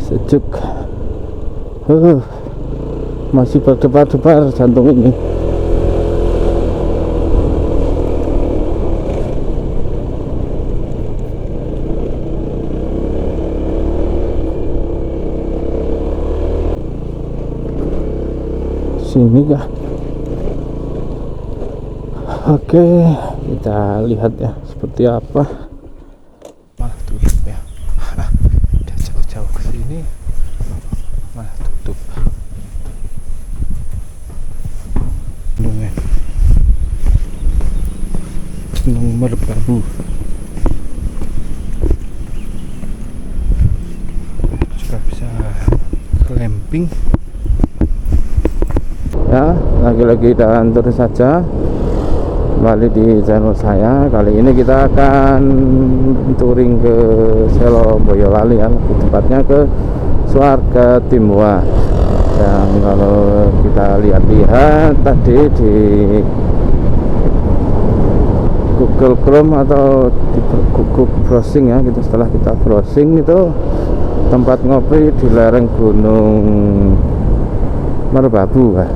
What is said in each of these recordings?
sejuk. Masih berdebar-debar jantung ini. Sini kah? Oke, kita lihat ya seperti apa. Malah tutup ya. Udah jauh-jauh ke sini malah tutup. Gunung Merbabu. Juga bisa glamping. Ya, lagi-lagi dan terus saja kembali di channel saya. Kali ini kita akan touring ke Selo Boyolali ya, lebih tepatnya ke Suarga Timuah. Dan kalau kita lihat-lihat tadi di Google Chrome atau di Google browsing ya, gitu, setelah kita browsing itu tempat ngopi di lereng Gunung Merbabu ya.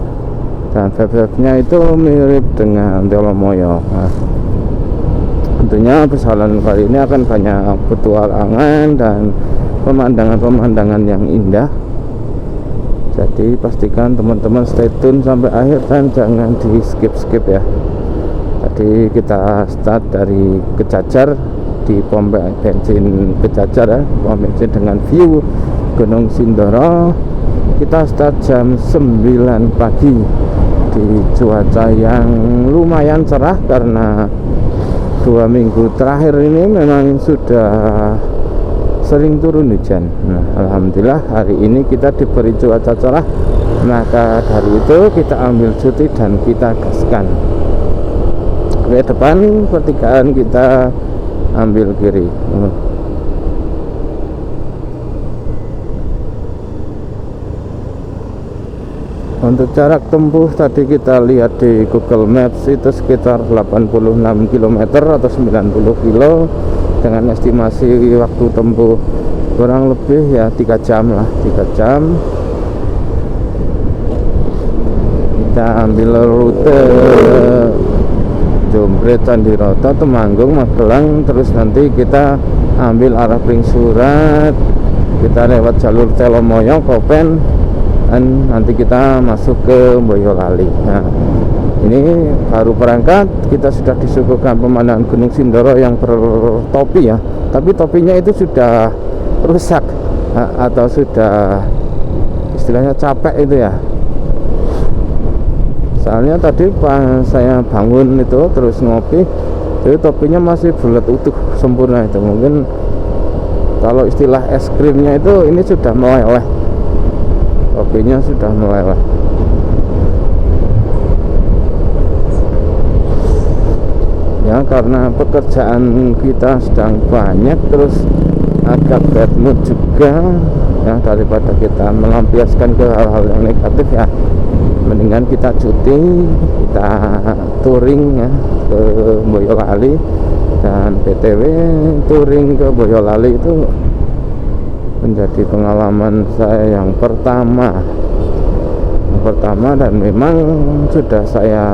Dan vibe-nya itu mirip dengan Telomoyo. Nah, tentunya perjalanan kali ini akan banyak petualangan dan pemandangan-pemandangan yang indah. Jadi pastikan teman-teman stay tune sampai akhir dan jangan di skip-skip ya. Tadi kita start dari Kejajar di pom bensin Kejajar ya, pom bensin dengan view Gunung Sindoro. Kita start jam 9 pagi di cuaca yang lumayan cerah karena 2 minggu terakhir ini memang sudah sering turun hujan. Nah, alhamdulillah hari ini kita diberi cuaca cerah, maka dari itu kita ambil cuti dan kita gaskan. Ke depan pertigaan kita ambil kiri. Untuk jarak tempuh tadi kita lihat di Google Maps itu sekitar 86 km atau 90 kilo dengan estimasi waktu tempuh kurang lebih ya 3 jam lah, 3 jam. Kita ambil rute Jombret, Candiroto, Temanggung, Magelang, terus nanti kita ambil arah Pringsurat, kita lewat jalur Telomoyo, Kopen, dan nanti kita masuk ke Boyolali. Nah, ini baru berangkat kita sudah disuguhkan pemandangan Gunung Sindoro yang bertopi ya, tapi topinya itu sudah rusak atau sudah istilahnya capek itu ya. Soalnya tadi pas saya bangun itu terus ngopi, jadi topinya masih bulat utuh sempurna itu. Mungkin kalau istilah es krimnya itu ini sudah meleleh, topinya sudah meleleh. Ya, karena pekerjaan kita sedang banyak, terus agak bad mood juga ya, daripada kita melampiaskan ke hal-hal yang negatif ya, mendingan kita cuti, kita touring ya ke Boyolali. Dan BTW touring ke Boyolali itu menjadi pengalaman saya yang pertama dan memang sudah saya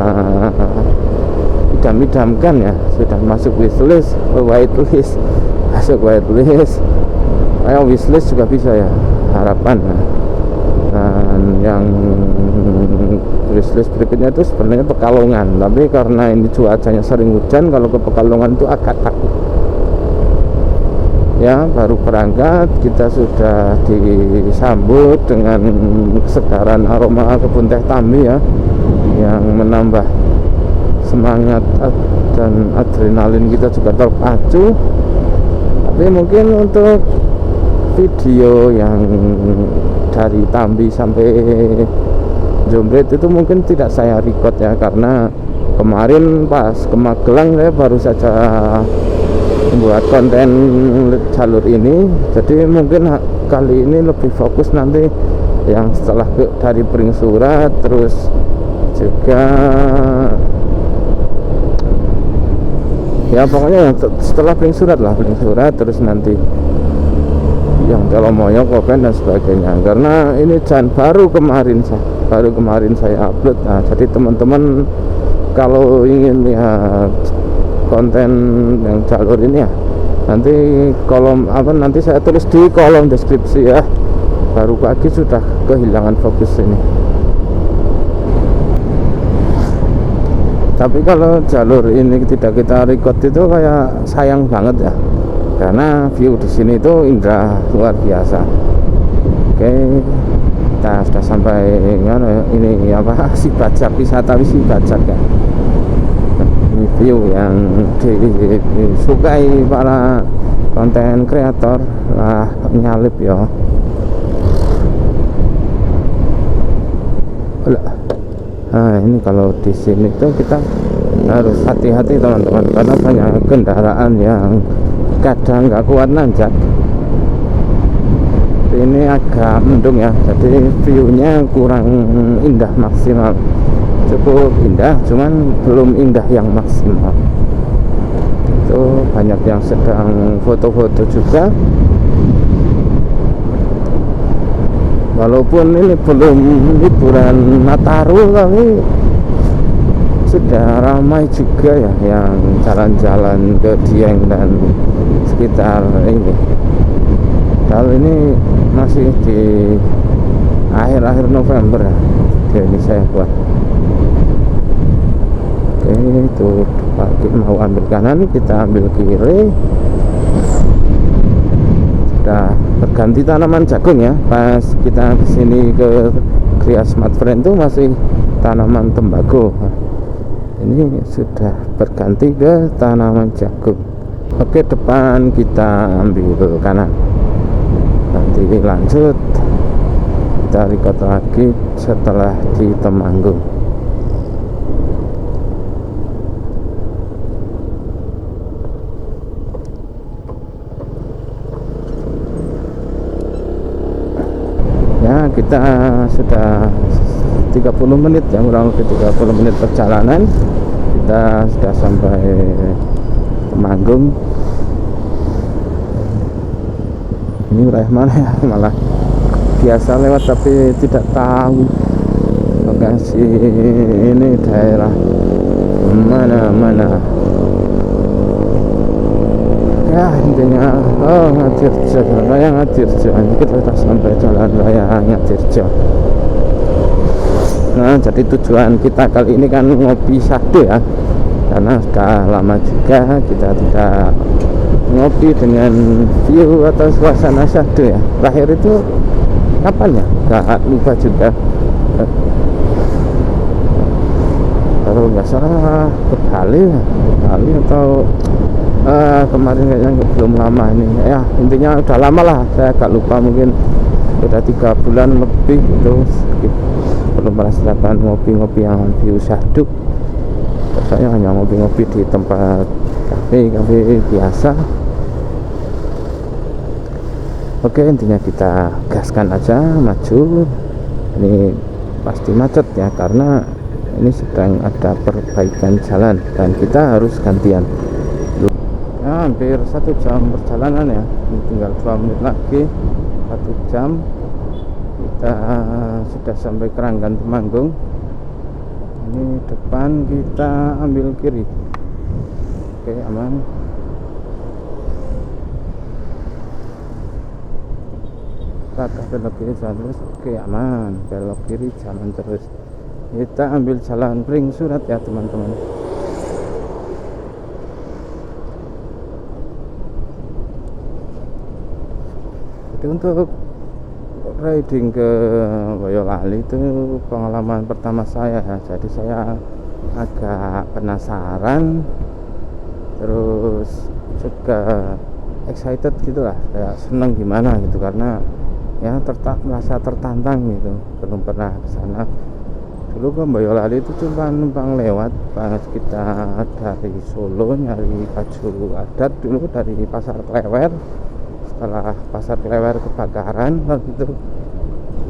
idam-idamkan ya, sudah masuk wishlist, whitelist, masuk whitelist, wishlist juga bisa ya, harapan. Dan yang wishlist berikutnya itu sebenarnya Pekalongan, tapi karena ini cuacanya sering hujan, kalau ke Pekalongan itu agak takut ya. Baru berangkat kita sudah disambut dengan kesegaran aroma kebun teh Tambi ya, yang menambah semangat dan adrenalin kita juga terpacu. Tapi mungkin untuk video yang dari Tambi sampai Jombret itu mungkin tidak saya record ya, karena kemarin pas ke Magelang saya baru saja membuat konten jalur ini. Jadi mungkin kali ini lebih fokus nanti yang setelah dari Pringsurat, terus juga ya pokoknya yang setelah Pringsurat lah, Pringsurat, terus nanti yang Telomoyo, Kopen dan sebagainya. Karena ini baru kemarin saya upload. Nah, jadi teman-teman kalau ingin lihat konten yang jalur ini ya, nanti nanti saya tulis di kolom deskripsi ya. Baru pagi sudah kehilangan fokus ini. Tapi kalau jalur ini tidak kita record itu kayak sayang banget ya, karena view di sini itu indah luar biasa. Oke, kita sudah sampai ini apa si Bajak, wisata si Bajak ya. Ini view yang disukai para konten kreator lah, nyalip ya. Nah, ini kalau di sini tuh kita harus hati-hati teman-teman, karena banyak kendaraan yang kadang nggak kuat nanjak. Ini agak mendung ya, jadi view-nya kurang indah maksimal. Cukup indah, cuman belum indah yang maksimal. Itu banyak yang sedang foto-foto juga. Walaupun ini belum liburan Nataru, tapi sudah ramai juga ya yang jalan-jalan ke Dieng dan sekitar ini. Kalau ini masih di akhir-akhir November ya, ini saya buat. Oke, itu pagi mau ambil kanan, kita ambil kiri. Sudah berganti tanaman jagung ya. Pas kita kesini ke Kria Smart Friend itu masih tanaman tembakau. Ini sudah berganti ke tanaman jagung. Oke, depan kita ambil kanan, nanti lanjut kita record lagi setelah di Temanggung. Ya, kita sudah 30 menit ya, kurang lebih 30 menit perjalanan kita sudah sampai Temanggung. Ini wilayah mana ya, malah biasa lewat tapi tidak tahu lokasi ini daerah mana ya. Intinya Ngadirjo, raya Ngadirjo. Kita sudah sampai jalan raya Ngadirjo. Nah, jadi tujuan kita kali ini kan ngopi sahdu ya, karena sudah lama juga kita tidak ngopi dengan view atau suasana sahdu ya. Terakhir itu kapan ya, gak lupa juga. Kalau nggak salah ke Bali atau kemarin kayaknya belum lama ini ya. Intinya udah lama lah, saya agak lupa, mungkin udah 3 bulan lebih itu belum merasakan ngopi-ngopi yang view sahdu. Saya hanya ngopi-ngopi di tempat kafe biasa. Oke, intinya kita gaskan aja, maju. Ini pasti macet ya, karena ini sedang ada perbaikan jalan dan kita harus gantian. Ya, hampir 1 jam perjalanan ya, ini tinggal 2 menit lagi 1 jam kita sudah sampai Keranggan Temanggung. Ini depan kita ambil kiri. Oke, aman. Kita belok kiri jalan terus. Oke, aman, belok kiri jalan terus. Kita ambil jalan Pring Surat ya teman-teman. Jadi untuk riding ke Boyolali itu pengalaman pertama saya ya. Jadi saya agak penasaran, terus juga excited gitu lah, kayak seneng gimana gitu, karena ya merasa tertantang gitu, belum pernah ke sana. Dulu ke Boyolali itu cuma numpang lewat pas kita dari Solo nyari baju adat dulu dari Pasar Klewer. Setelah Pasar Klewer kebakaran waktu itu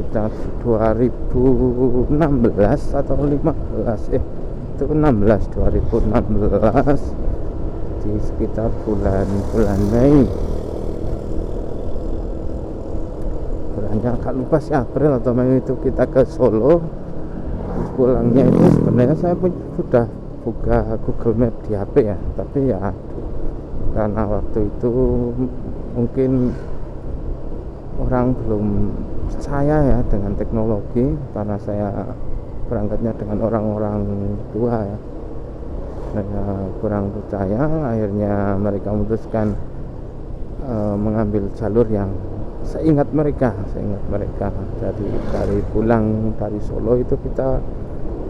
kita 2016 atau 15 itu 2016 di sekitar bulan Mei. hanya agak lupa sih April atau Mei itu kita ke Solo. Terus pulangnya itu sebenarnya saya pun sudah buka Google Map di HP ya, tapi ya karena waktu itu mungkin orang belum percaya ya dengan teknologi, karena saya berangkatnya dengan orang-orang tua ya, saya kurang percaya. Akhirnya mereka memutuskan mengambil jalur yang seingat mereka. Jadi dari pulang dari Solo itu kita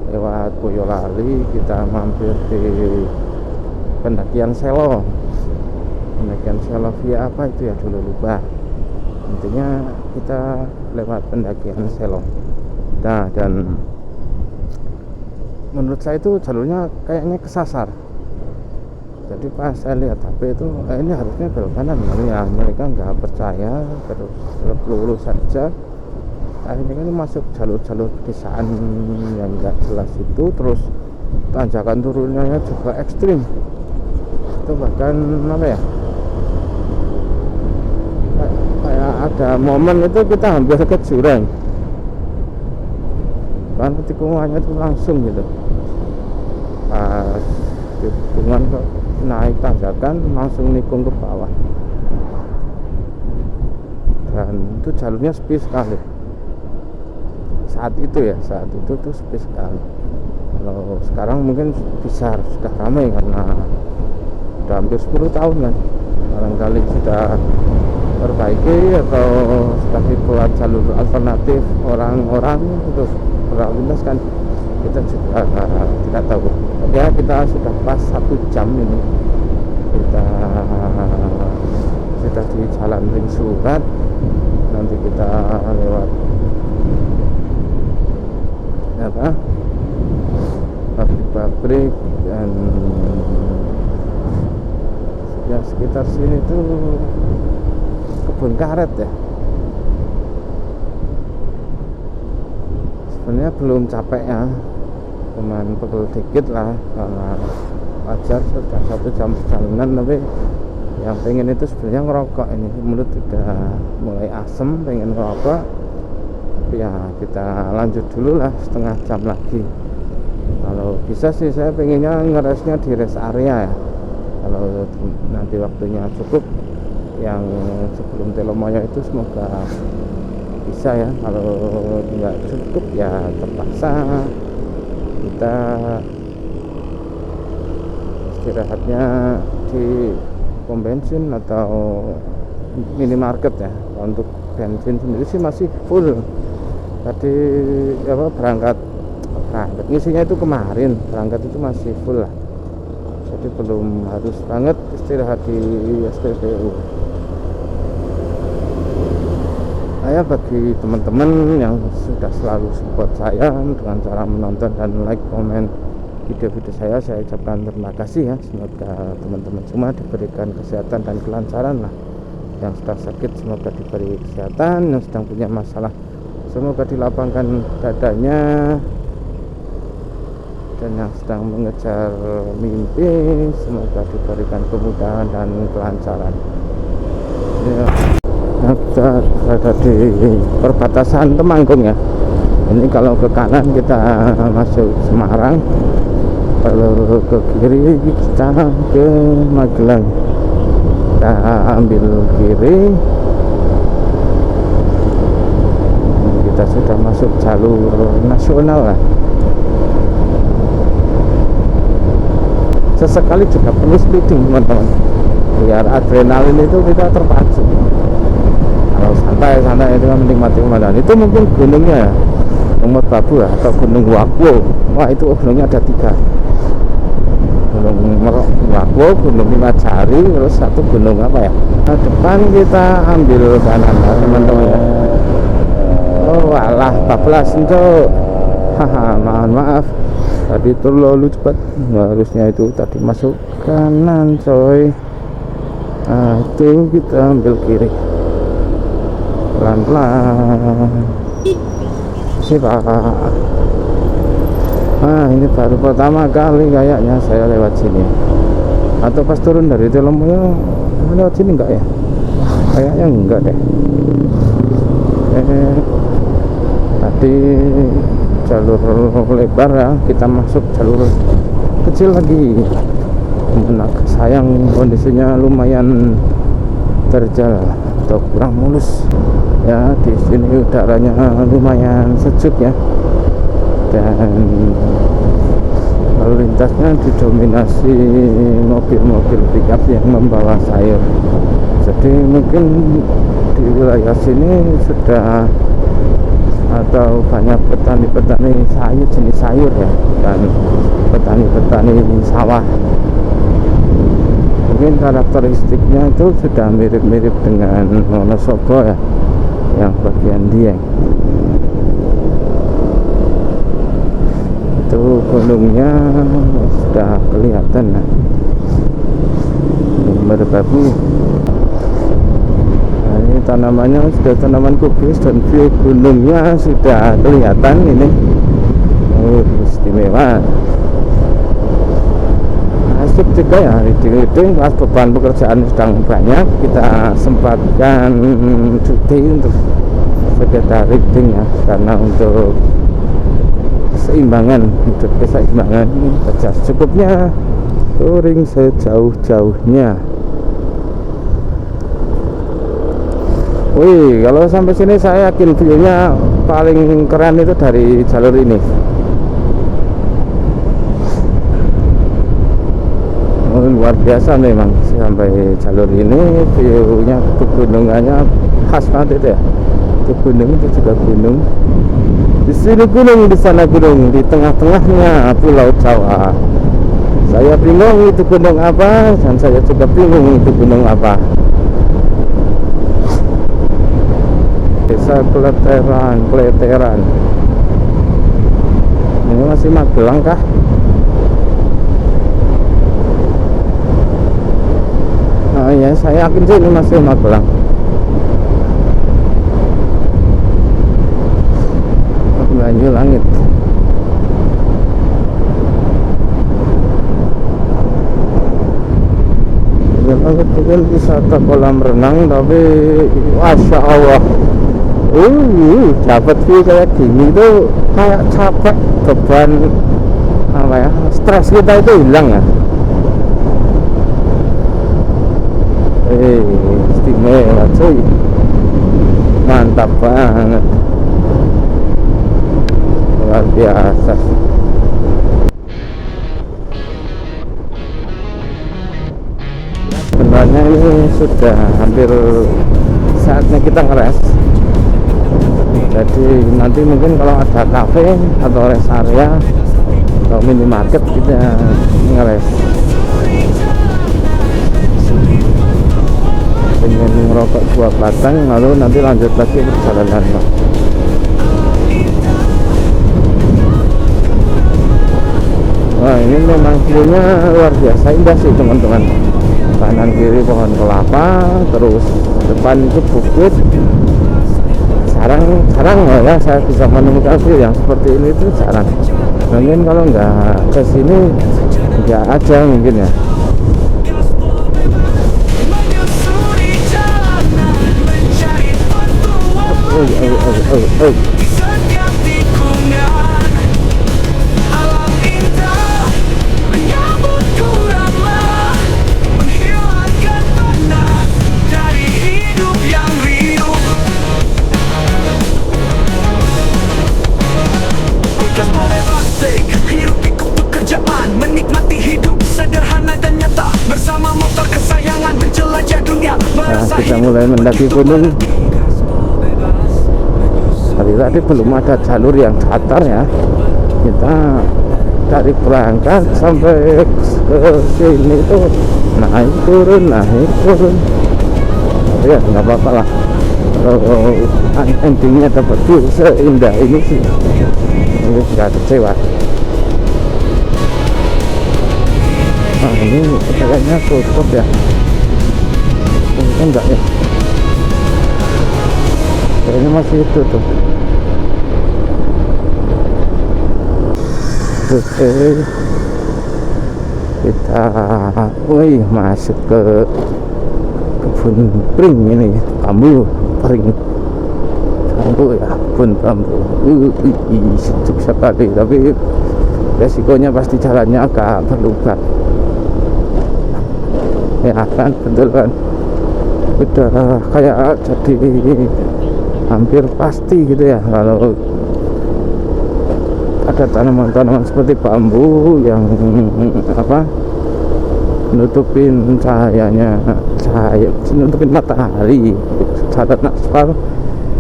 lewat Boyolali, kita mampir di pendakian Selo via apa itu ya, dulu lupa. Intinya kita lewat pendakian Selo. Nah, dan menurut saya itu jalurnya kayaknya kesasar. Jadi pas saya lihat HP itu ini harusnya belok kanan, ya mereka nggak percaya, terus lurus saja. Akhirnya kan masuk jalur-jalur pedesaan yang nggak jelas itu, terus tanjakan turunnya juga ekstrim. Itu bahkan apa ya, kayak ada momen itu kita hampir ke jurang, kan tikungannya itu langsung gitu, pas tikungan ke naik tanjakan langsung nikung ke bawah, dan itu jalurnya sepi sekali saat itu tuh sepi sekali. Kalau sekarang mungkin bisa sudah ramai karena sudah hampir 10 tahun kan, barangkali sudah perbaiki atau sudah dibuat jalur alternatif orang-orang untuk berlalu lintas kan, kita juga tidak tahu ya. Kita sudah pas 1 jam ini, kita sudah di Jalan Ring Surat. Nanti kita lewat apa, pabrik-pabrik, dan ya sekitar sini tuh kebun karet ya. Sebenarnya belum capek ya, cuman pegel dikit lah karena wajar sudah 1 jam perjalanan. Tapi yang pengen itu sebenarnya ngerokok, ini mulut udah mulai asem, pengen ngerokok. Tapi ya kita lanjut dulu lah setengah jam lagi. Kalau bisa sih saya pengennya ngeresnya di rest area ya, kalau nanti waktunya cukup. Yang sebelum Telomoyo itu semoga bisa ya. Kalau nggak cukup ya terpaksa kita istirahatnya di pom bensin atau minimarket ya. Untuk bensin sendiri sih masih full. Tadi apa, berangkat ngisinya itu kemarin, berangkat itu masih full lah, jadi belum harus banget istirahat di SPBU. Saya bagi teman-teman yang sudah selalu support saya dengan cara menonton dan like, komen video-video saya ucapkan terima kasih ya. Semoga teman-teman semua diberikan kesehatan dan kelancaran lah. Yang sedang sakit semoga diberi kesehatan, yang sedang punya masalah semoga dilapangkan dadanya, dan yang sedang mengejar mimpi semoga diberikan kemudahan dan kelancaran ya. Kita berada di perbatasan Temanggung ya. Ini kalau ke kanan kita masuk Semarang, kalau ke kiri kita ke Magelang. Kita ambil kiri, kita sudah masuk jalur nasional lah. Sesekali juga perlu speeding teman-teman, biar adrenalin itu kita terpacu. Kalau santai-santai itu kan menikmati pemandangan. Itu mungkin gunungnya ya, Gunung Merbabu ya, atau Gunung Wakwo. Wah, itu gunungnya ada 3, Gunung Wakwo, Gunung Limajari, terus satu gunung apa ya. Nah, depan kita ambil kanan teman-teman ya. Oh alah, 14 untuk haha, mohon maaf tadi terlalu cepat. Harusnya itu tadi masuk kanan coy. Nah, itu kita ambil kiri pelan-pelan sih Pak. Nah, ini baru pertama kali kayaknya saya lewat sini, atau pas turun dari Telomoyo lewat sini enggak ya? Kayaknya enggak deh. tadi jalur lebar ya, kita masuk jalur kecil lagi. Sayang kondisinya lumayan terjal atau kurang mulus ya. Di sini udaranya lumayan sejuk ya, dan lalu lintasnya didominasi mobil-mobil pickup yang membawa sayur. Jadi mungkin di wilayah sini sudah atau banyak petani-petani sayur, jenis sayur ya, dan petani-petani sawah. Mungkin karakteristiknya itu sudah mirip-mirip dengan Wonosobo ya, yang bagian Dieng. Itu gunungnya sudah kelihatan ya, merbabu. Nah, ini tanamannya sudah tanaman kubis dan view gunungnya sudah kelihatan ini. Istimewa. Asik juga ya, reading pas beban pekerjaan sedang banyak, kita sempatkan cuti untuk sekedar reading ya, karena untuk keseimbangan hidup, keseimbangan baca secukupnya, touring sejauh-jauhnya. Wih, kalau sampai sini saya yakin view-nya paling keren itu dari jalur ini. Luar biasa memang, sampai jalur ini view-nya, pegunungannya khas banget itu ya. Itu gunung, itu juga gunung. Di sini gunung, di sana gunung, di tengah-tengahnya Pulau Jawa. Saya bingung itu gunung apa, dan saya juga bingung itu gunung apa. Desa Kleteran. Ini masih Magelang kah? Oh ya, saya yakin sih ini masih Magelang. Banyu Langit. Langit itu kan wisata kolam renang, tapi masya Allah, dapat view kayak gini tuh kayak capek, beban apa ya, stres kita itu hilang ya. Istimewa cuy, mantap banget, luar biasa. Sebenarnya ini sudah hampir saatnya kita ngeres. Jadi nanti mungkin kalau ada cafe atau rest area atau minimarket kita ngeres. Ingin ngerokok 2 batang, lalu nanti lanjut lagi perjalanan. Wah, ini memang view-nya luar biasa indah sih teman-teman. Kanan kiri pohon kelapa, terus depan itu bukit. Jarang ya saya bisa menemukan view yang seperti ini, itu jarang. Mungkin kalau nggak ke sini nggak ada mungkin ya. Nah, kita mulai mendaki gunung. Tadi belum ada jalur yang datar ya. Kita dari berangkat sampai ke sini itu naik turun. Tapi ya nggak apa-apa lah. Kalau endingnya dapat view seindah ini sih, ini nggak kecewa. Nah, ini kayaknya tutup ya. Enggak ya, kayaknya masih itu tuh. Oke, kita masuk ke kebun pring ini, bambu pring. bambu ya, kebun bambu. Sejuk sekali, tapi resikonya pasti jalannya agak berlubang ya kan, betul kan, udah kayak jadi hampir pasti gitu ya kalau ada tanaman-tanaman seperti bambu yang nutupin nutupin matahari. Jalan aspal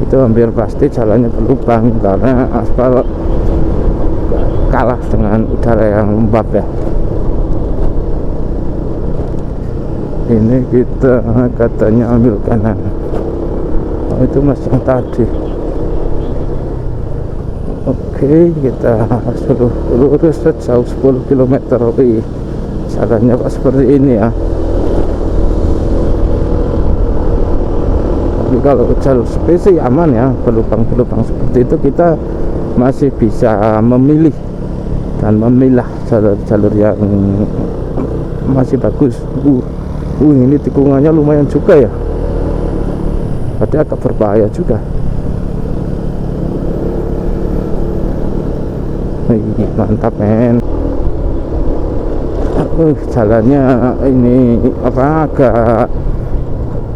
itu hampir pasti jalannya berlubang karena aspal kalah dengan udara yang lembab ya. Ini kita katanya ambil kanan. Itu mas yang tadi. Oke, kita suruh lurus sejauh 10 km. Jalannya kok seperti ini ya. Tapi kalau jalur sepi sih aman ya. Berlubang-berlubang seperti itu kita masih bisa memilih dan memilah jalur-jalur yang masih bagus. Ini tikungannya lumayan juga ya, berarti agak berbahaya juga. Mantap men. Jalannya ini agak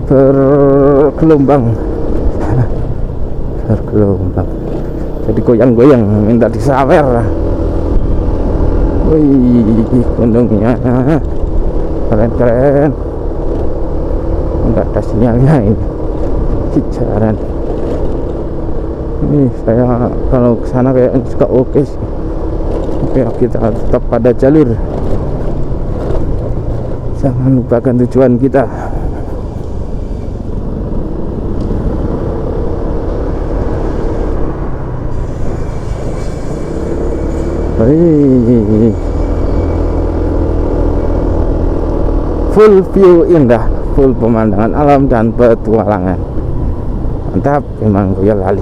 bergelombang jadi goyang-goyang, minta disawer lah. Gunungnya keren-keren, enggak ada sinyalnya ini jalan. Ini saya kalau kesana kayak juga oke sih. Oke, kita tetap pada jalur, jangan lupakan tujuan kita. Full view indah, full pemandangan alam dan petualangan. Mantap, memang Boyolali.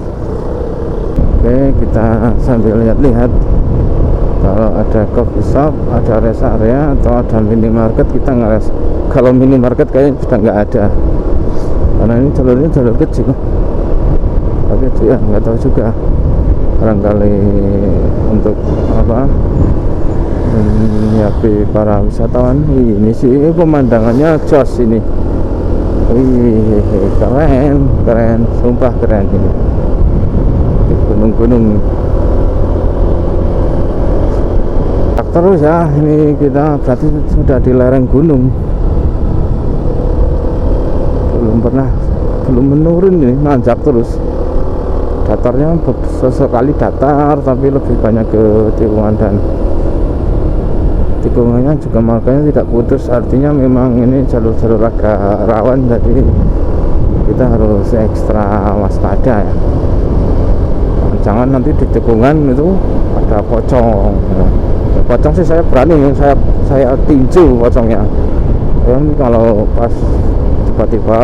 Oke, kita sambil lihat-lihat kalau ada coffee shop, ada rest area atau ada minimarket. Kita ngeres. Kalau minimarket kayaknya sudah nggak ada karena ini jalurnya jalur kecil. Tapi ya nggak tahu juga, barangkali untuk menyiapi para wisatawan. Ini sih pemandangannya jos ini. Keren, sumpah keren ini. Gunung-gunung terus ya. Ini kita berarti sudah di lereng gunung, belum menurun, ini nanjak terus. Datarnya sesekali datar, tapi lebih banyak ke tikungan, dan tikungannya juga makanya tidak putus. Artinya memang ini jalur-jalur agak rawan, jadi kita harus ekstra waspada ya. Jangan nanti di tikungan itu ada pocong. Pocong sih saya berani, saya tinju pocongnya. Kalau pas tiba-tiba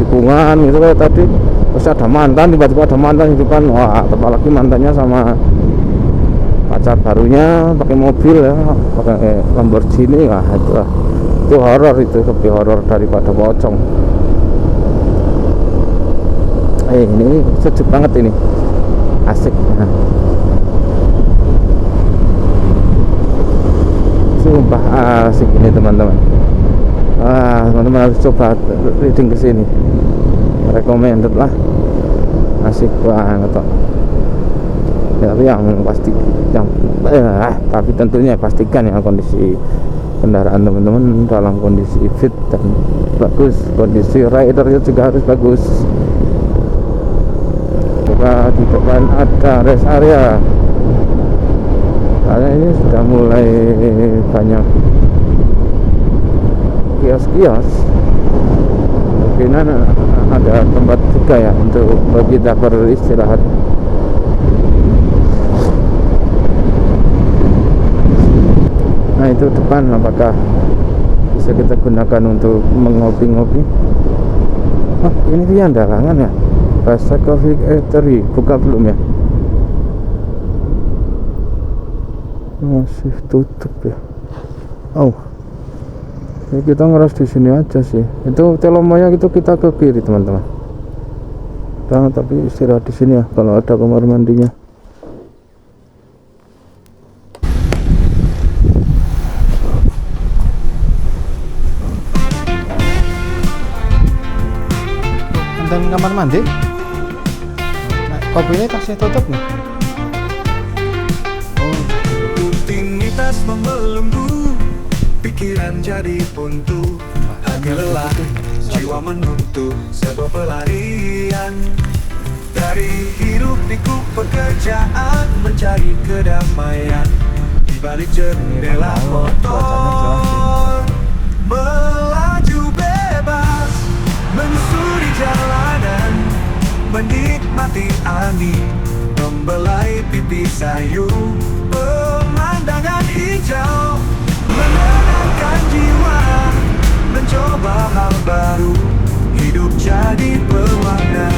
tikungan gitu kayak tadi, terus ada mantan, tiba-tiba ada mantan itu kan, wah, apalagi mantannya sama pacar barunya pakai mobil ya, pakai Lamborghini. Wah, itu horor, itu lebih horor daripada pocong. Ini sejuk banget ini, asik. Sumpah asik ini teman-teman. Teman-teman harus coba reading ke sini, recommended lah, asik banget toh. Ya, tapi tapi tentunya pastikan ya kondisi kendaraan teman-teman dalam kondisi fit dan bagus, kondisi ridernya juga harus bagus. Coba di depan ada rest area, karena ini sudah mulai banyak kios-kios. Mungkin ada tempat juga ya untuk kita beristirahat. Nah, itu depan, apakah bisa kita gunakan untuk mengopi-ngopi? Ini dia dalangan ya. Rasa Coffee Eatery buka belum ya? Masih tutup ya. Ya kita ngeras di sini aja sih. Itu Telomoyo itu kita ke kiri teman-teman. banget, tapi istirahat di sini ya kalau ada kamar mandinya. Dan kamar mandi, kopinya tasnya tutup nih. Rutinitas membelenggu, pikiran jadi buntu, hati lelah, jiwa menuntuk sebuah pelarian dari hidup pikuk pekerjaan, mencari kedamaian di balik jendela motor, melaju bebas, menyusuri jalanan, menikmati angin, membelai pipi sayu, pemandangan hijau, menenangkan jiwa, mencoba hal baru, hidup jadi berwarna.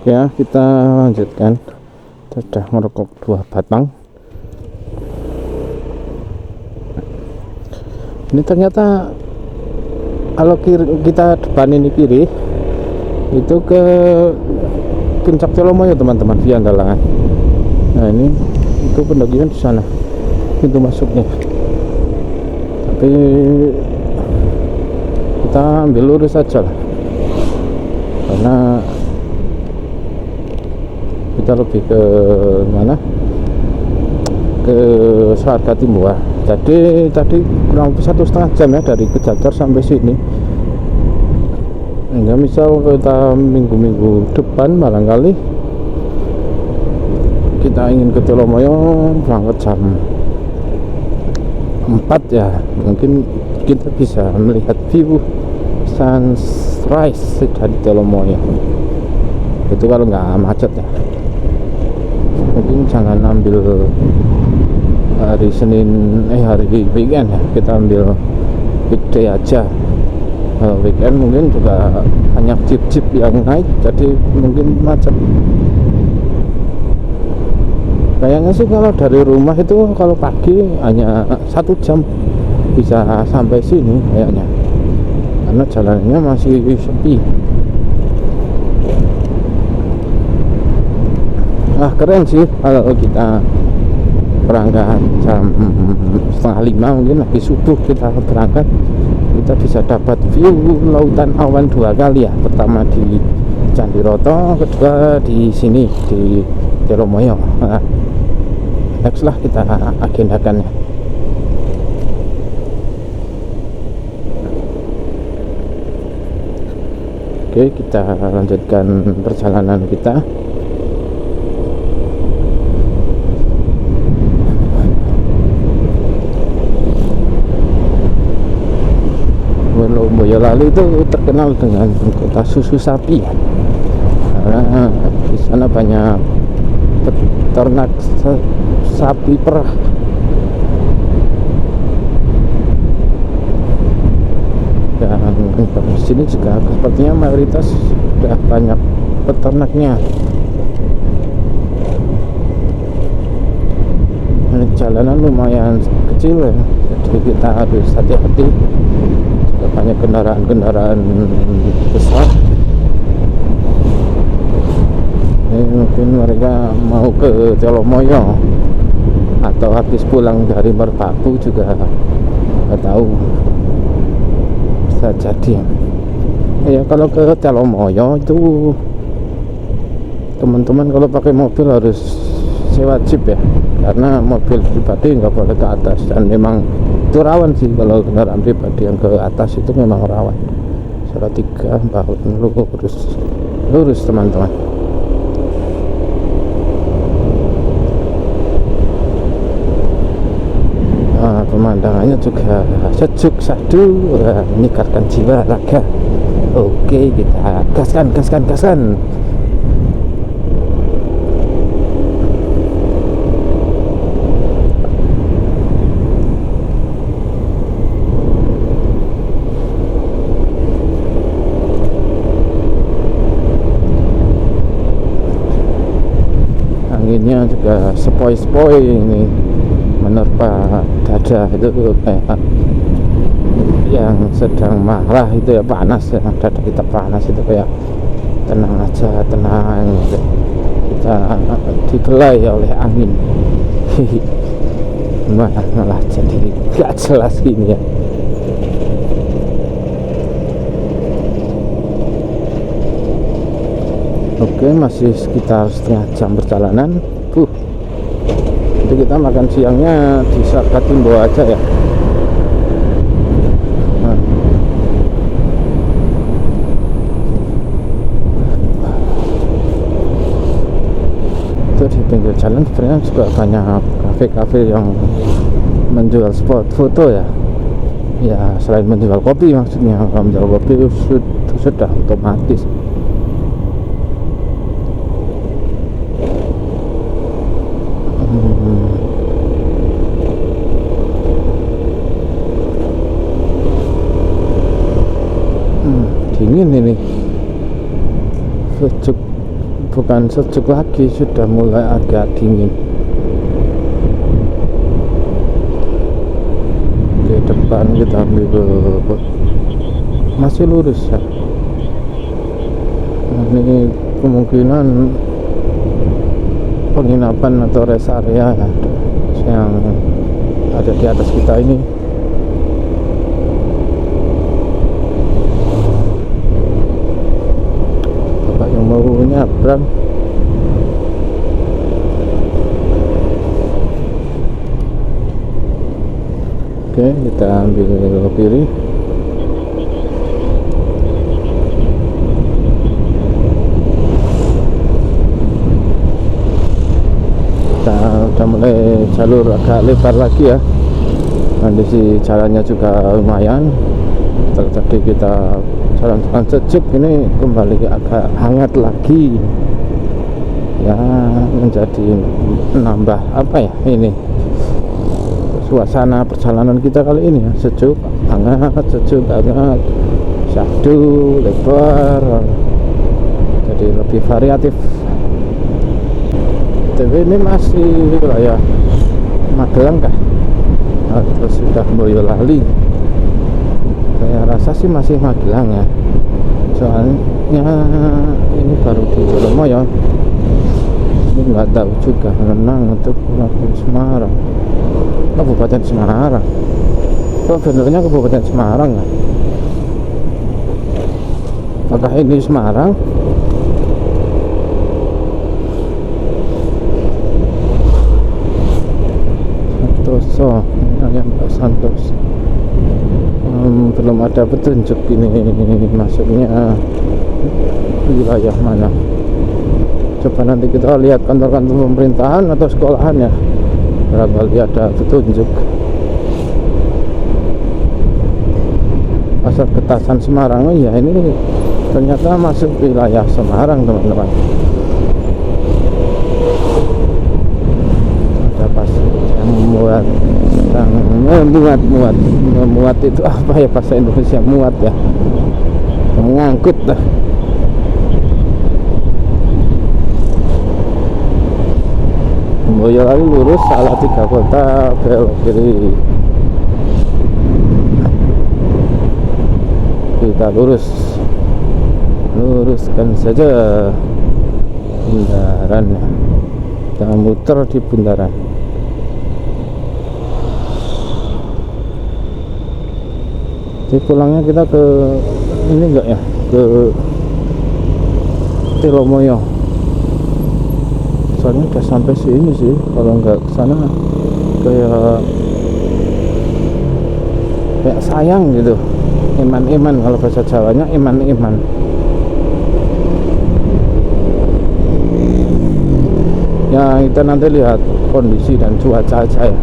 Ya, kita lanjutkan. Kita sudah ngerokok 2 batang. Ini ternyata kalau kita depan ini kiri itu ke Puncak Telomoyo teman-teman, via Galangan. Nah ini itu pendakian di sana, pintu masuknya. Tapi kita ambil lurus saja lah, karena kita lebih ke mana, ke Swarga Timbua. Jadi tadi kurang lebih 1,5 jam ya dari Kejajar sampai sini. Enggak, misal kita minggu-minggu depan barangkali kita ingin ke Telomoyo berangkat jam 4 ya, mungkin kita bisa melihat view sunrise dari Telomoyo itu kalau nggak macet ya. Mungkin jangan ambil hari Senin, hari weekend ya, kita ambil weekday aja. Kalau weekend mungkin juga hanya jeep-jeep yang naik, jadi mungkin macet. Kayaknya sih kalau dari rumah itu kalau pagi hanya 1 jam bisa sampai sini kayaknya, karena jalannya masih sepi. Keren sih kalau kita berangkat jam 4:30, mungkin lagi subuh kita berangkat, kita bisa dapat view lautan awan 2 kali ya. Pertama di Candi Roto, kedua di sini di Telomoyo. Nah, next lah kita agendakan ya. Oke, kita lanjutkan perjalanan kita. Boyolali itu terkenal dengan kota susu sapi ya, karena di sana banyak peternak sapi perah. Dan di sini juga sepertinya mayoritas sudah banyak peternaknya. Jalanan lumayan kecil ya, jadi kita harus hati-hati. Banyak kendaraan-kendaraan besar. Ini mungkin mereka mau ke Telomoyo atau habis pulang dari Merbabu juga nggak tahu, bisa jadi ya. Kalau ke Telomoyo itu teman-teman kalau pakai mobil harus sewa jeep ya, karena mobil pribadi nggak boleh ke atas, dan memang itu rawan sih. Kalau kendaraan pribadi yang ke atas itu memang rawan. Salatiga bahu lurus teman-teman. Nah, pemandangannya juga sejuk sadu, menyegarkan jiwa raga. Oke, kita gaskan. Anginnya juga sepoi-sepoi ini, menerpa dada itu kayak yang sedang marah itu ya, panas ya, dada kita panas itu kayak tenang aja, tenang. Kita dibelai oleh angin. Malah jadi gak jelas gini ya. Oke, masih sekitar setengah jam perjalanan. Jadi kita makan siangnya di Sakatimbo aja ya. Itu di pinggir jalan sebenarnya juga banyak kafe-kafe yang menjual spot foto ya. Ya selain menjual kopi, maksudnya kalau menjual kopi sudah otomatis. Dingin ini, sejuk, bukan sejuk lagi, sudah mulai agak dingin. Di depan kita ambil masih lurus ya. Ini kemungkinan penginapan atau rest area yang ada di atas kita ini. Bapak yang mau nyabrang. Oke, kita ambil kiri. Kita udah mulai jalur agak lebar lagi ya. Kondisi jalannya juga lumayan. Tadi kita jalan-jalan sejuk, ini kembali agak hangat lagi ya, menjadi menambah apa ya, ini suasana perjalanan kita kali ini ya, sejuk hangat, sejuk hangat, syahdu lebar, jadi lebih variatif. Tapi ini masih wilayah Magelang kah? Atau sudah Boyolali? Saya rasa sih masih Magelang ya, soalnya ini baru di Jolomoyo. Ini nggak tahu juga menang untuk Semarang, Kabupaten Semarang. Kok benernya Kabupaten Semarang ya? Apakah ini Semarang? Santoso, yang Santoso. Belum ada petunjuk ini masuknya wilayah mana. Coba nanti kita lihat kantor-kantor pemerintahan atau sekolahan ya, barangkali ada petunjuk. Pasar Getasan Semarang, oh ya ini ternyata masuk wilayah Semarang teman-teman. Ada pasar yang memuat itu apa ya bahasa Indonesia, muat ya, mengangkut dah. Boyolali lurus, salah 3 kota, belok kiri. Kita luruskan saja bundarannya. Kita muter di bundaran. Jadi pulangnya kita ke ini enggak ya, ke Jolomoyo. Soalnya udah sampai sini sih, kalau nggak ke sana kayak sayang gitu. Iman-iman kalau bahasa Jawanya, iman-iman. Ya kita nanti lihat kondisi dan cuaca aja ya.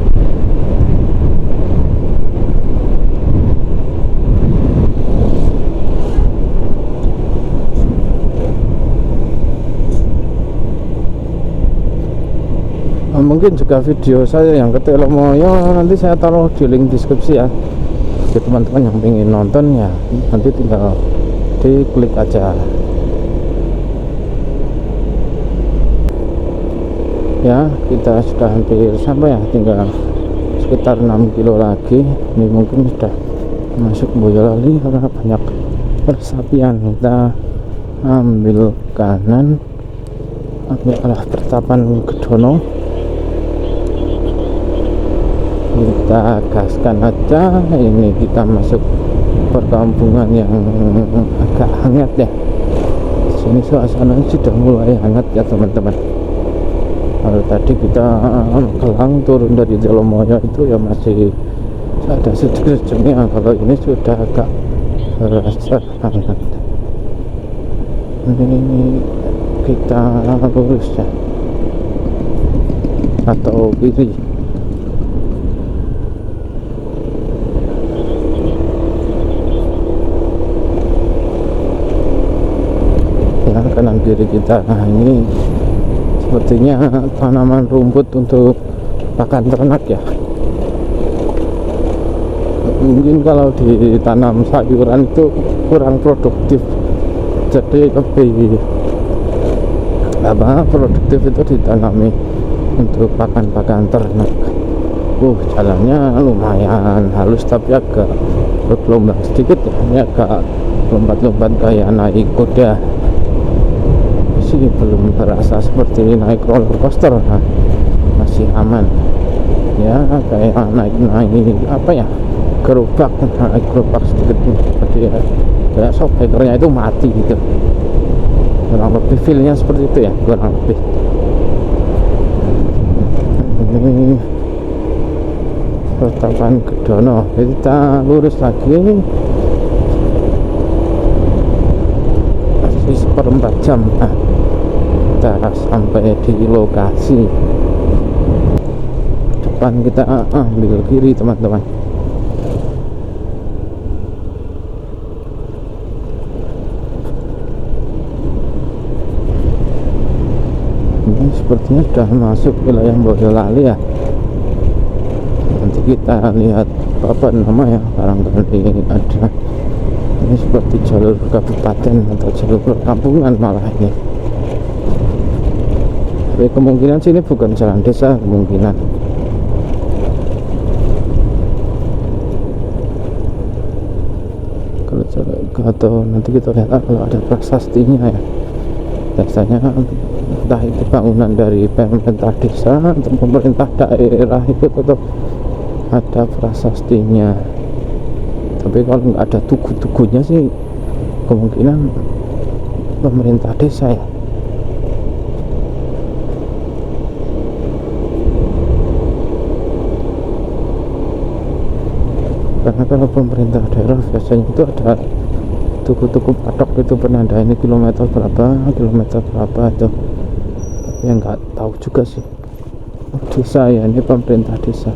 Mungkin juga video saya yang ke Jolomoyo nanti saya taruh di link deskripsi ya. Jadi teman-teman yang ingin nonton ya nanti tinggal diklik aja. Ya kita sudah hampir sampai ya, tinggal sekitar 6 kilo lagi. Ini mungkin sudah masuk Boyolali karena banyak persapian. Kita ambil kanan, ambil arah Pertapan Gedono. Kita gaskan aja. Ini kita masuk perkampungan yang agak hangat ya. Sini suasana sudah mulai hangat ya teman-teman. Kalau tadi kita Magelang turun dari Jolomoyo itu ya masih ada sedikit sejengnya. Kalau ini sudah agak terasa hangat. Ini kita lurus ya atau kiri. Ya, kanan kiri kita. Nah, ini sepertinya tanaman rumput untuk pakan ternak ya. Mungkin kalau ditanam sayuran itu kurang produktif, jadi lebih produktif itu ditanami untuk pakan-pakan ternak. Jalannya lumayan halus tapi agak bergelombang sedikit ya. Ini agak lompat-lompat kayak naik kuda sih, belum terasa seperti naik roller coaster. Nah, masih aman ya, kayak naik apa ya, gerobak, naik gerobak sedikit seperti ya, kayak shockbreakernya itu mati gitu, kurang lebih feelnya seperti itu ya, kurang lebih. Ini Pertapan Gedono, kita lurus lagi masih seperempat jam. Nah, kita sampai di lokasi. Depan kita ambil kiri teman-teman. Ini sepertinya sudah masuk wilayah Boyolali ya. Nanti kita lihat apa nama ya, barangkali ada. Ini seperti jalur kabupaten atau jalur perkampungan malah ini. Tapi kemungkinan sini bukan jalan desa, kemungkinan. Atau nanti kita lihat kalau ada prasastinya ya. Biasanya entah itu bangunan dari pemerintah desa atau pemerintah daerah itu tetap ada prasastinya. Tapi kalau nggak ada tugu-tugunya sih kemungkinan pemerintah desa ya. Karena kalau pemerintah daerah biasanya itu ada tugu-tugu patok itu penanda ini kilometer berapa itu, tapi yang nggak tahu juga sih. Desa ya, ini pemerintah desa.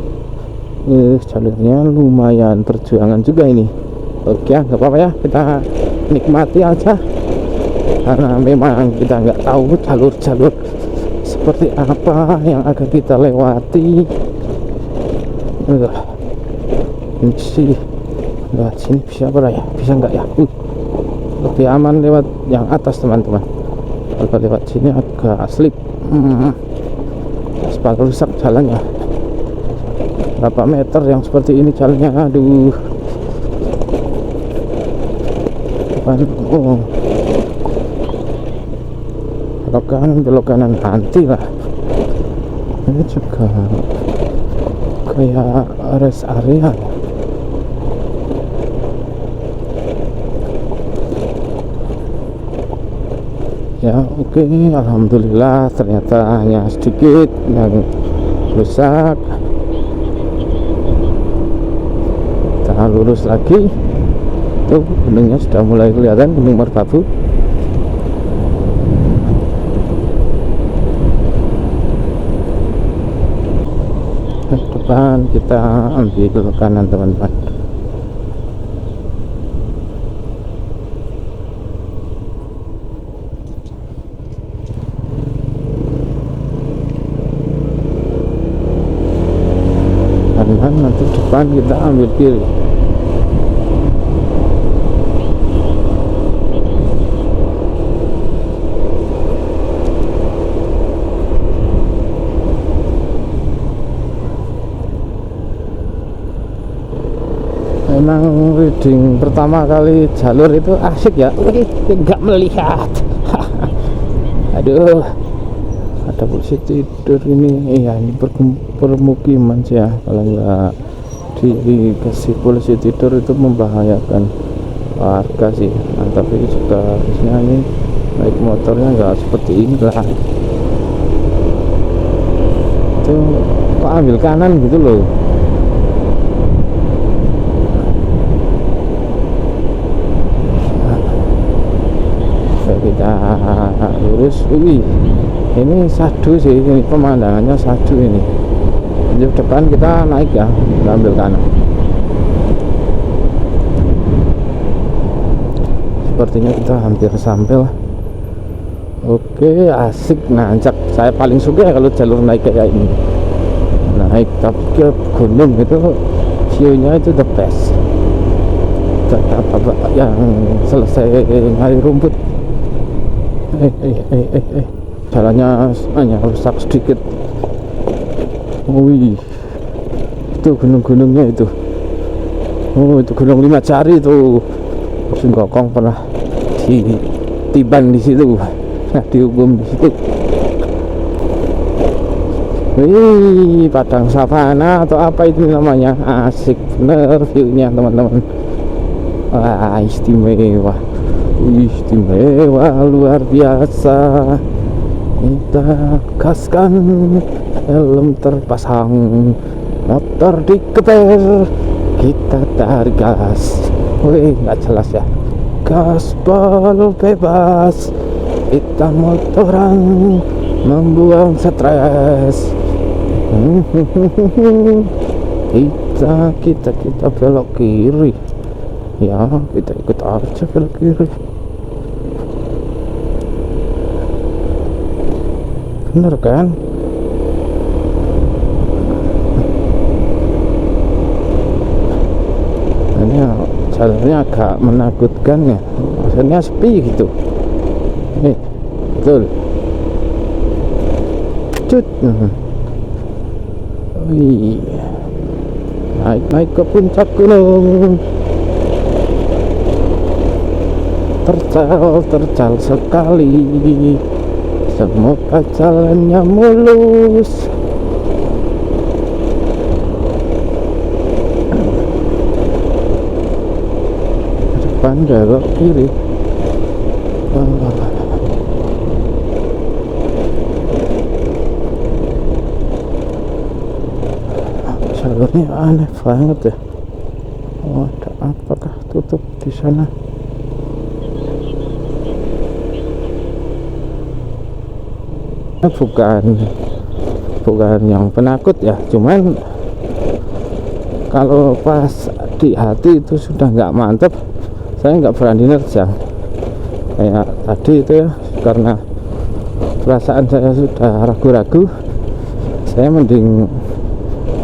Jalurnya lumayan perjuangan juga ini. Oke, nggak apa-apa ya, kita nikmati aja karena memang kita nggak tahu jalur-jalur seperti apa yang akan kita lewati. Ini sih lewat sini bisa apa ya, bisa nggak ya? Lebih aman lewat yang atas teman-teman. Kalau lewat sini agak slip, aspal rusak jalannya. Berapa meter yang seperti ini jalannya, aduh. Belok kanan nanti lah. Ini juga kayak rest area ya. Oke, alhamdulillah ternyata hanya sedikit yang rusak. Kita lurus lagi, tuh gunungnya sudah mulai kelihatan, Gunung Merbabu. Depan kita ambil kanan teman-teman. Kanan, nanti depan kita ambil kiri. Memang reading pertama kali jalur itu asik ya. Wih, nggak melihat. Aduh, ada polisi tidur ini. Iya, ini permukiman sih ya. Kalau nggak dikasih polisi tidur itu membahayakan warga sih. Nah, tapi juga harusnya ini naik motornya nggak seperti ini lah. Itu kok ambil kanan gitu loh. Kita lurus. Wih, ini sadu sih, ini pemandangannya sadu ini. Di depan kita naik ya, kita ambil kanan. Sepertinya kita hampir sampai lah. Oke, asik nanjak. Saya paling suka ya kalau jalur naik kayak ini. Naik tapi ke gunung itu view-nya itu the best. Bapak yang selesai nyari rumput. Jalannya hanya rusak sedikit. Wih, itu gunung-gunungnya itu. Oh, itu Gunung Lima Jari itu. Singgokong pernah ditiban di situ. Nah, dihukum di situ. Wih, padang savana atau apa itu namanya. Asik bener view-nya teman-teman. Wah, istimewa. Istimewa luar biasa. Kita gaskan, helm terpasang, motor diketer, kita tarik gas. Wih, nggak jelas ya. Gaspol bebas, kita motoran membuang stres. Kita belok kiri ya, kita ikut aja belok kiri. Bener kan? Ini jalannya agak menakutkan ya, maksudnya sepi gitu. Nih, betul. Cut. Wih, naik ke puncak gunung. Tercal sekali. Semoga jalannya mulus. Depan belok kiri. Jalurnya aneh banget ya. Oh, ada apakah tutup di sana? Bukan yang penakut ya, cuman kalau pas di hati itu sudah nggak mantep, saya nggak berani nerjang kayak tadi itu ya, karena perasaan saya sudah ragu-ragu. Saya mending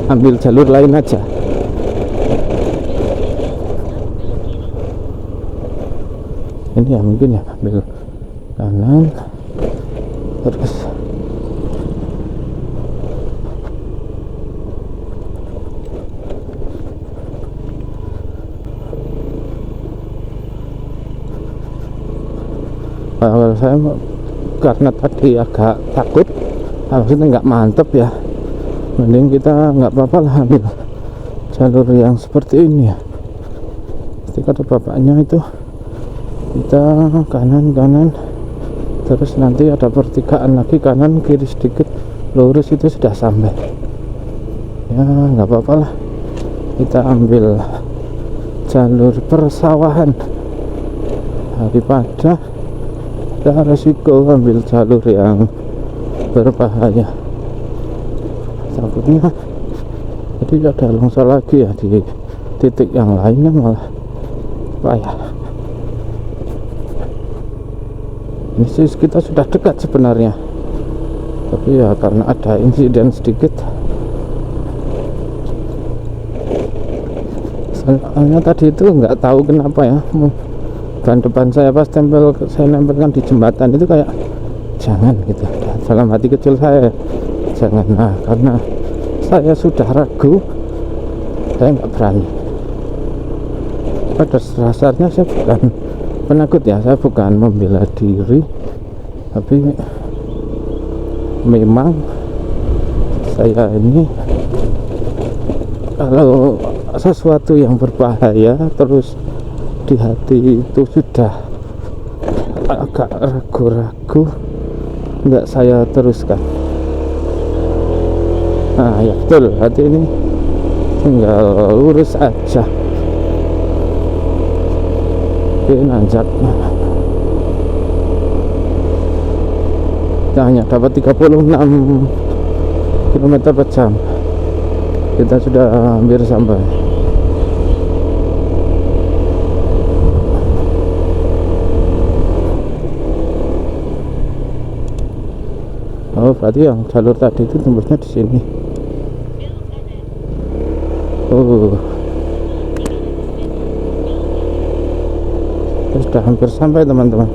ambil jalur lain aja. Ini ya mungkin ya, ambil kanan terus. Awal saya karena tadi agak takut, maksudnya nggak mantep ya, mending kita nggak apa-apa lah ambil jalur yang seperti ini ya. Jadi kata bapaknya itu kita kanan terus nanti ada pertigaan lagi, kanan kiri sedikit lurus, itu sudah sampai ya. Nggak apa-apa lah, kita ambil jalur persawahan daripada kita resiko ambil jalur yang berbahaya. Takutnya jadi ada longsor lagi ya di titik yang lainnya, malah payah. Ini sih kita sudah dekat sebenarnya, tapi ya karena ada insiden sedikit. Soalnya tadi itu nggak tahu kenapa ya, ban depan saya pas saya nempelkan di jembatan itu kayak jangan gitu. Dalam hati kecil saya jangan. Nah, karena saya sudah ragu, saya nggak berani. pada dasarnya saya bukan penakut ya, saya bukan membela diri, tapi memang saya ini kalau sesuatu yang berbahaya terus di hati itu sudah agak ragu-ragu, nggak saya teruskan. Nah ya betul, hati ini tinggal lurus aja. Oke, nanjak. Kita hanya dapat 36 km per jam. Kita sudah hampir sampai. Oh, berarti yang jalur tadi itu tembusnya di sini. Oh, kita sudah hampir sampai teman-teman.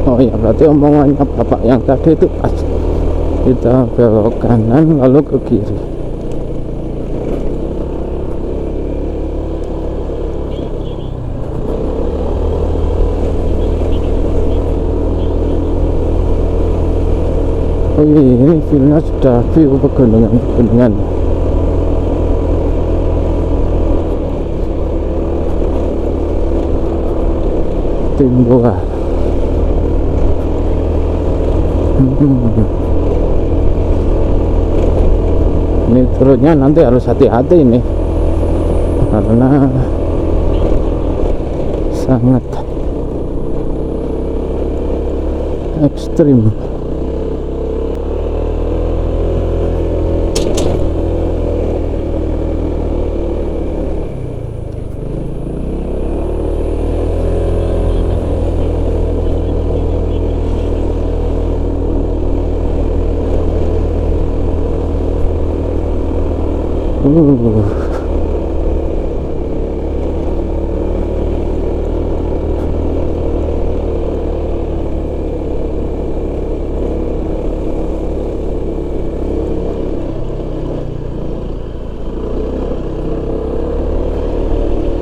Oh iya, berarti omongannya bapak yang tadi itu pas. Kita belok kanan lalu ke kiri. Oh iya, ini view-nya sudah view pegunungan. Timbuah. Ini turunnya nanti harus hati-hati ini karena sangat ekstrim.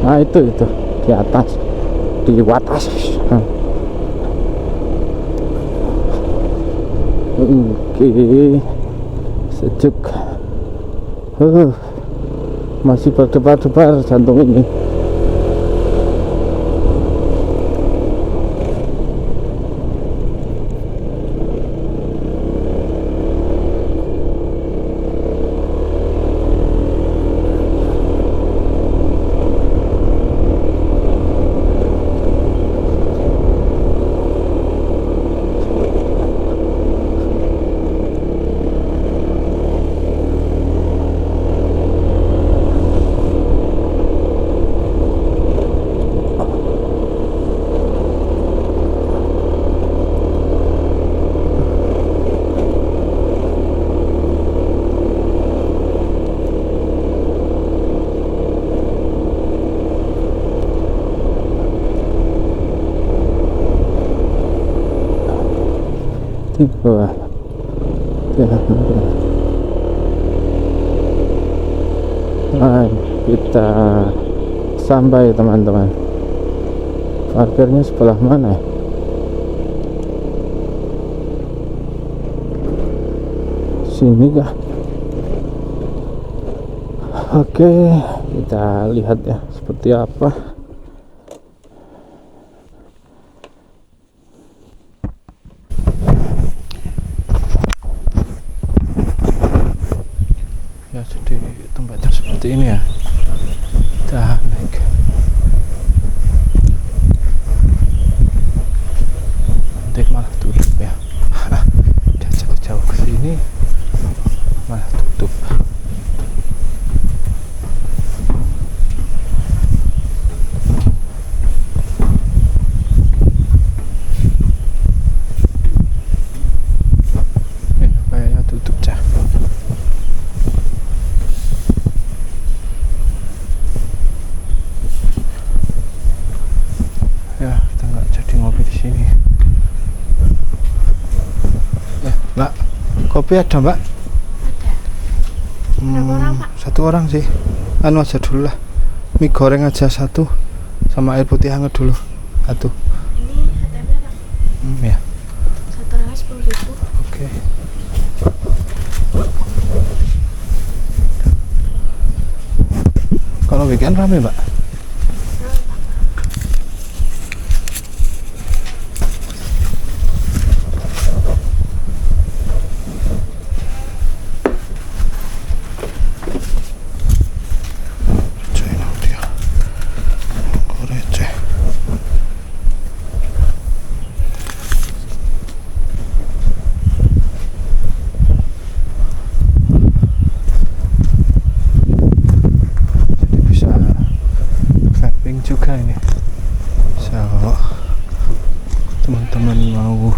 Nah itu di atas, di atas. Oke, sejuk. Masih berdebar-debar jantung ini. Wah, kita sampai teman-teman. Parkirnya sebelah mana? Sini kah? Oke, kita lihat ya seperti apa. Ya, jadi tempatnya seperti ini ya. Kita naik. Nanti malah tutup ya. Udah jauh-jauh ke sini malah tutup. Kopi ada mbak? Ada. Berapa orang Pak? Satu orang sih. Anu aja dulu lah. Mie goreng aja satu, sama air putih hangat dulu satu. Ini HTP Pak. Ya. Satu orangnya 10.000. Oke. Kalau weekend rame mbak? Juga ini, so teman-teman mau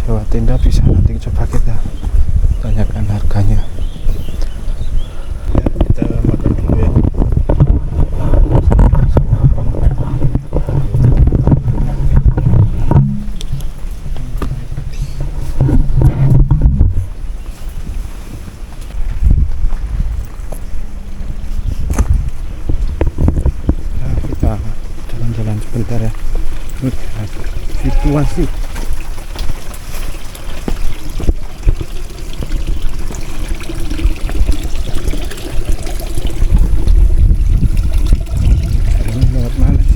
sewa tenda bisa nanti coba kita tanyakan harganya. Ya, kita makan dulu ya. Jalan-jalan sebentar ya, lihat situasi. Jalan lewat mana sih?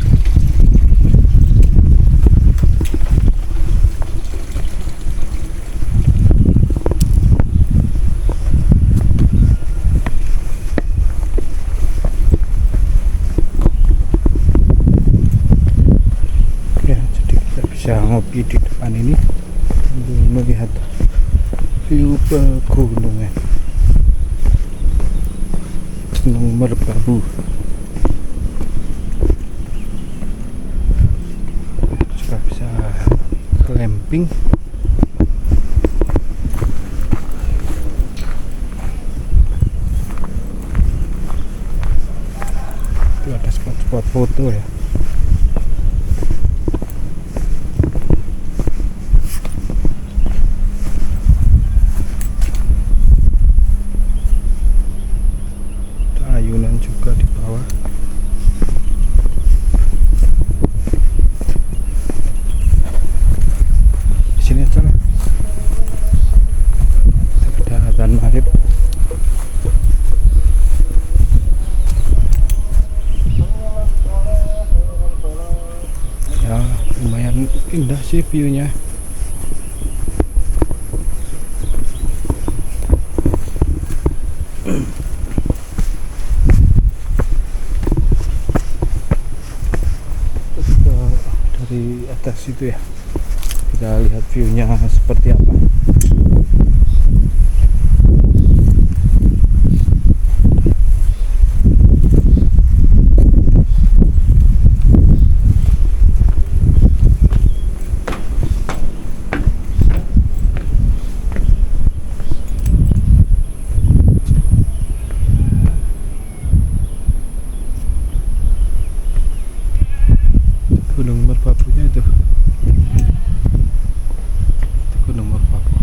Bisa ngopi di depan ini sambil melihat view pegunungan Gunung Merbabu. Juga bisa camping. Itu ada spot-spot foto ya. Ayunan juga di bawah. Di sini aja lah. Ada adzan maghrib. Ya, lumayan indah sih view-nya. Dari atas itu ya, kita lihat view-nya seperti apa. Gunung Merbabunya itu. Gunung Merbabu.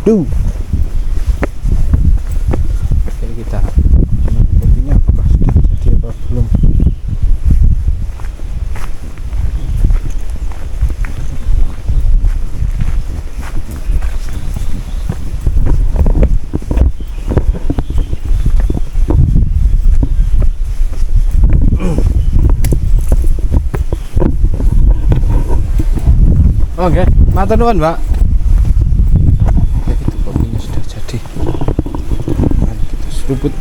Waduh. Oke, kita kopinya apakah sudah jadi apa belum? Oke, matur nuwun, Mbak. Oke, itu kopinya sudah jadi. Mari kita seruput.